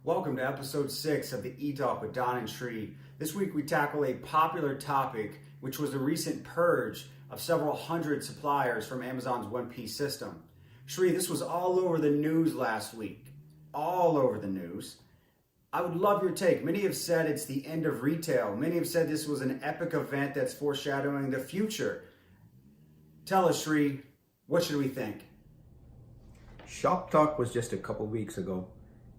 Welcome to episode 6 of the E-Talk with Don and Shree. This week we tackle a popular topic, which was the recent purge of several hundred suppliers from Amazon's 1P system. Shree, this was all over the news last week. All over the news. I would love your take. Many have said it's the end of retail. Many have said this was an epic event that's foreshadowing the future. Tell us, Shree, what should we think? Shop Talk was just a couple weeks ago,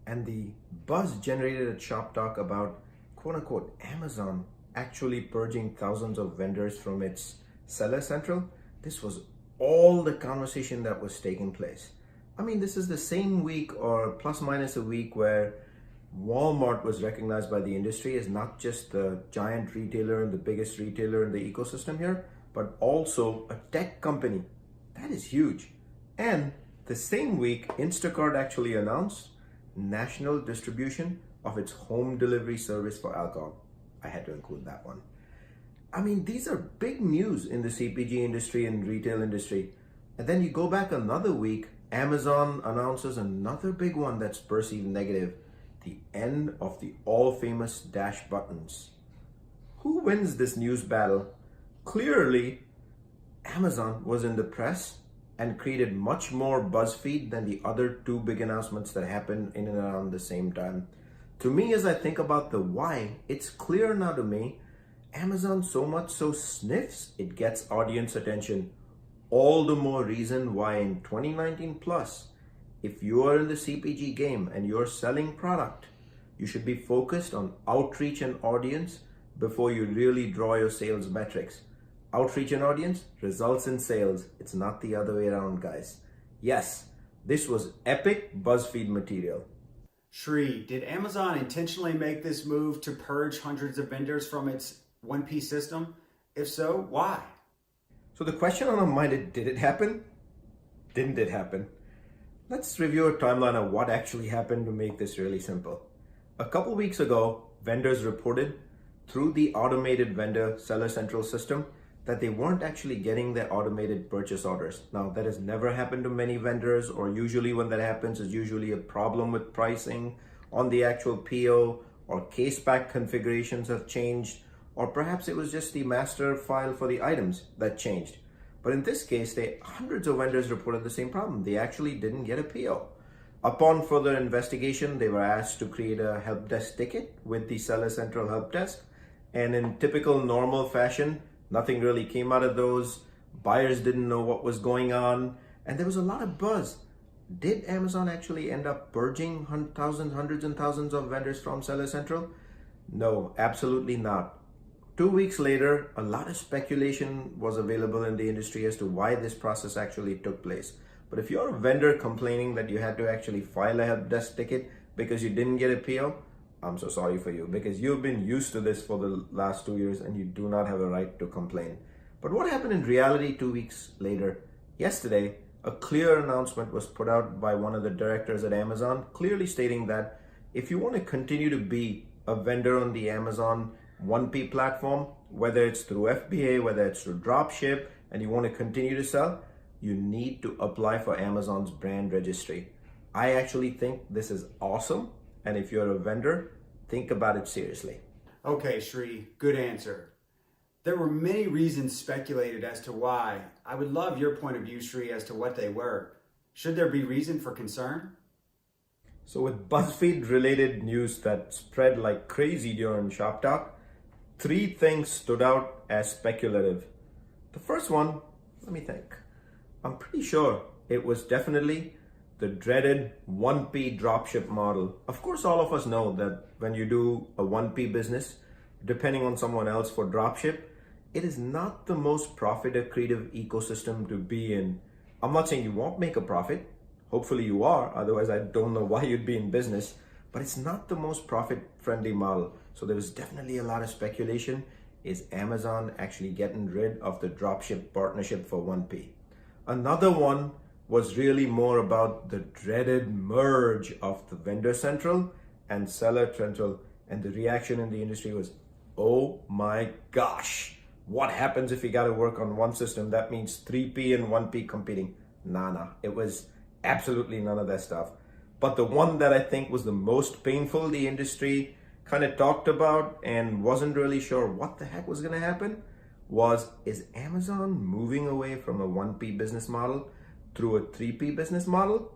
and the buzz generated at Shop Talk about quote-unquote Amazon actually purging thousands of vendors from its Seller Central. This was all the conversation that was taking place. I mean, this is the same week or plus minus a week where Walmart was recognized by the industry as not just the giant retailer and the biggest retailer in the ecosystem here, but also a tech company. That is huge. And the same week, Instacart actually announced national distribution of its home delivery service for alcohol. I had to include that one. I mean, these are big news in the CPG industry and retail industry. And then you go back another week, Amazon announces another big one that's perceived negative, the end of the all-famous dash buttons. Who wins this news battle? Clearly, Amazon was in the press and created much more BuzzFeed than the other two big announcements that happened in and around the same time. To me, as I think about the why, it's clear now to me, Amazon so much so sniffs, it gets audience attention. All the more reason why in 2019 plus, if you are in the CPG game and you're selling product, you should be focused on outreach and audience before you really draw your sales metrics. Outreach and audience results in sales. It's not the other way around, guys. Yes, this was epic BuzzFeed material. Shree, did Amazon intentionally make this move to purge hundreds of vendors from its 1P system? If so, why? So the question on our mind is, did it happen? Didn't it happen? Let's review a timeline of what actually happened to make this really simple. A couple weeks ago, vendors reported through the automated vendor Seller Central system that they weren't actually getting their automated purchase orders. Now, that has never happened to many vendors, or usually when that happens, is usually a problem with pricing on the actual PO, or case pack configurations have changed, or perhaps it was just the master file for the items that changed. But in this case, hundreds of vendors reported the same problem. They actually didn't get a PO. Upon further investigation, they were asked to create a help desk ticket with the Seller Central help desk. And in typical normal fashion, nothing really came out of those. Buyers didn't know what was going on, and there was a lot of buzz. Did Amazon actually end up purging hundreds and thousands of vendors from Seller Central? No, absolutely not. 2 weeks later, a lot of speculation was available in the industry as to why this process actually took place. But if you're a vendor complaining that you had to actually file a help desk ticket because you didn't get a PO, I'm so sorry for you, because you've been used to this for the last 2 years and you do not have a right to complain. But what happened in reality 2 weeks later? Yesterday, a clear announcement was put out by one of the directors at Amazon, clearly stating that if you want to continue to be a vendor on the Amazon 1P platform, whether it's through FBA, whether it's through dropship, and you want to continue to sell, you need to apply for Amazon's brand registry. I actually think this is awesome. And if you're a vendor, think about it seriously. Okay, Shree, good answer. There were many reasons speculated as to why. I would love your point of view, Shree, as to what they were. Should there be reason for concern? So with BuzzFeed related news that spread like crazy during Shop Talk, 3 things stood out as speculative. The first one, let me think. I'm pretty sure it was definitely the dreaded 1P dropship model. Of course, all of us know that when you do a 1P business, depending on someone else for dropship, it is not the most profit accretive ecosystem to be in. I'm not saying you won't make a profit. Hopefully you are, otherwise I don't know why you'd be in business, but it's not the most profit friendly model. So there was definitely a lot of speculation. Is Amazon actually getting rid of the dropship partnership for 1P? Another one was really more about the dreaded merge of the Vendor Central and Seller Central. And the reaction in the industry was, oh my gosh, what happens if you got to work on one system? That means 3P and 1P competing. Nah, it was absolutely none of that stuff. But the one that I think was the most painful, the industry kind of talked about and wasn't really sure what the heck was going to happen, is Amazon moving away from a 1P business model through a 3P business model?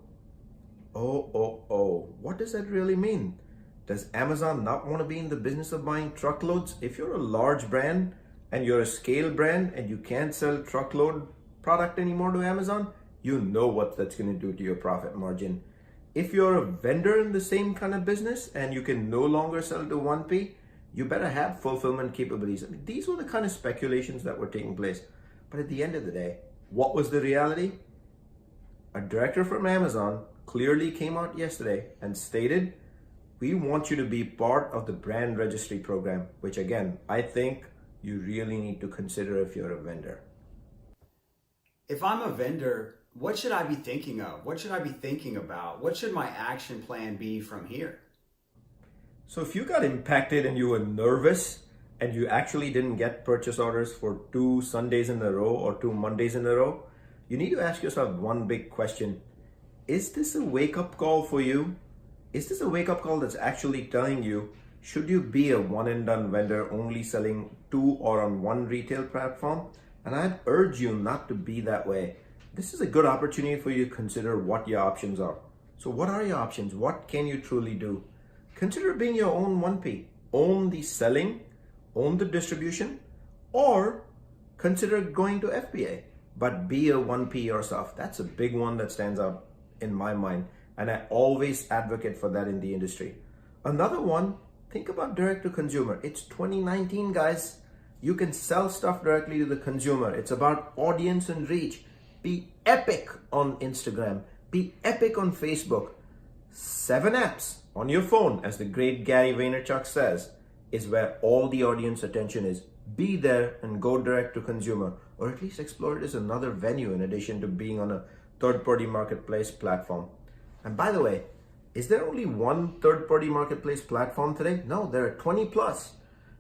Oh, what does that really mean? Does Amazon not want to be in the business of buying truckloads? If you're a large brand and you're a scale brand and you can't sell truckload product anymore to Amazon, you know what that's going to do to your profit margin. If you're a vendor in the same kind of business and you can no longer sell to 1P, you better have fulfillment capabilities. I mean, these were the kind of speculations that were taking place. But at the end of the day, what was the reality? A director from Amazon clearly came out yesterday and stated, we want you to be part of the brand registry program, which again, I think you really need to consider if you're a vendor. If I'm a vendor, what should I be thinking of? What should I be thinking about? What should my action plan be from here? So if you got impacted and you were nervous and you actually didn't get purchase orders for 2 Sundays in a row or 2 Mondays in a row, you need to ask yourself one big question. Is this a wake-up call for you? Is this a wake-up call that's actually telling you, should you be a one-and-done vendor only selling to or on one retail platform? And I'd urge you not to be that way. This is a good opportunity for you to consider what your options are. So what are your options? What can you truly do? Consider being your own 1P. Own the selling, own the distribution, or consider going to FBA. But be a 1P yourself. That's a big one that stands out in my mind. And I always advocate for that in the industry. Another one, think about direct to consumer. It's 2019, guys. You can sell stuff directly to the consumer. It's about audience and reach. Be epic on Instagram. Be epic on Facebook. 7 apps on your phone, as the great Gary Vaynerchuk says, is where all the audience attention is. Be there and go direct to consumer, or at least explore it as another venue in addition to being on a third-party marketplace platform. And by the way, is there only one third-party marketplace platform today? No, there are 20 plus.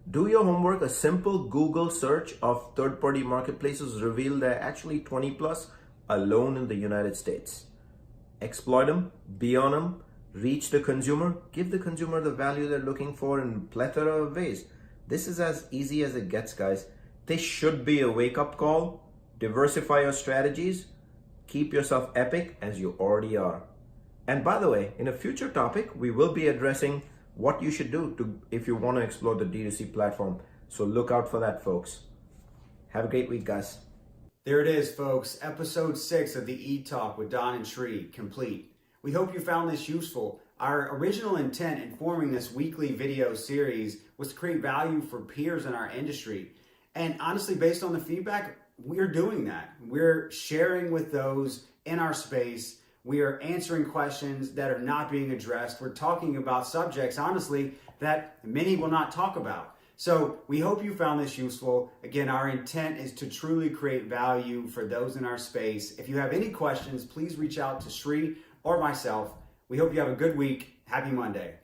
Do your homework. A simple Google search of third-party marketplaces reveal there are actually 20 plus alone in the United States. Exploit them, be on them, reach the consumer, give the consumer the value they're looking for in a plethora of ways. This is as easy as it gets, guys. This should be a wake-up call. Diversify your strategies. Keep yourself epic as you already are. And by the way, in a future topic, we will be addressing what you should do if you want to explore the D2C platform. So look out for that, folks. Have a great week, guys. There it is, folks. Episode 6 of the E-Talk with Don and Sri complete. We hope you found this useful. Our original intent in forming this weekly video series was to create value for peers in our industry. And honestly, based on the feedback, we're doing that. We're sharing with those in our space. We are answering questions that are not being addressed. We're talking about subjects, honestly, that many will not talk about. So we hope you found this useful. Again, our intent is to truly create value for those in our space. If you have any questions, please reach out to Sri or myself. We hope you have a good week. Happy Monday.